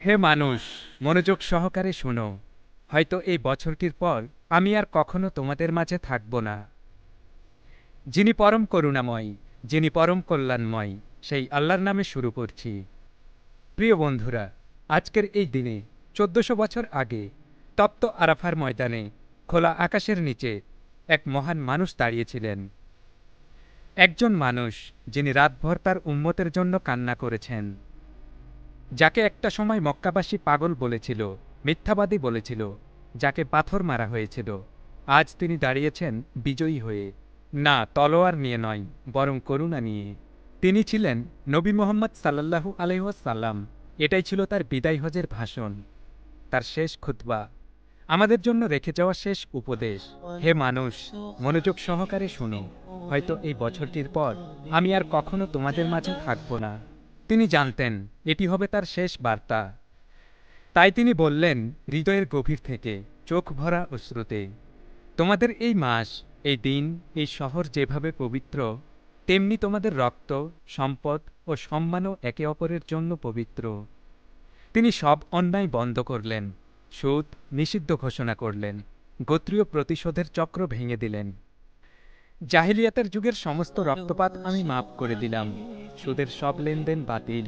হে মানুষ, মনোযোগ সহকারে শোনো। হয়তো এই বছরটির পর আমি আর কখনো তোমাদের মাঝে থাকব না। যিনি পরম করুণাময়, যিনি পরম কল্যাণময়, সেই আল্লাহর নামে শুরু করছি। প্রিয় বন্ধুরা, আজকের এই দিনে ১৪০০ বছর আগে তপ্ত আরাফার ময়দানে খোলা আকাশের নিচে এক মহান মানুষ দাঁড়িয়েছিলেন। একজন মানুষ যিনি রাতভর তার উম্মতের জন্য কান্না করেছেন, যাকে একটা সময় মক্কাবাসী পাগল বলেছিল, মিথ্যাবাদী বলেছিল, যাকে পাথর মারা হয়েছিল, আজ তিনি দাঁড়িয়েছেন বিজয়ী হয়ে। না তলোয়ার নিয়ে নয়, বরং করুণা নিয়ে। তিনি ছিলেন নবী মুহাম্মদ সাল্লাল্লাহু আলাইহি ওয়াসাল্লাম। এটাই ছিল তার বিদায় হজের ভাষণ, তার শেষ খুতবা, আমাদের জন্য রেখে যাওয়া শেষ উপদেশ। হে মানুষ, মনোযোগ সহকারে শুনো। হয়তো এই বছরটির পর আমি আর কখনো তোমাদের মাঝে থাকব না। তিনি জানতেন এটি হবে তার শেষ বার্তা। তাই তিনি বললেন হৃদয়ের গভীর থেকে, চোখ ভরা অশ্রুতে, তোমাদের এই মাস, এই দিন, এই শহর যেভাবে পবিত্র, তেমনি তোমাদের রক্ত, সম্পদ ও সম্মানও একে অপরের জন্য পবিত্র। তিনি সব অন্যায় বন্ধ করলেন, সুদ নিষিদ্ধ ঘোষণা করলেন, গোত্রীয় প্রতিশোধের চক্র ভেঙে দিলেন। জাহিলিয়াতের যুগের সমস্ত রক্তপাত আমি মাফ করে দিলাম, সুদের সব লেনদেন বাতিল।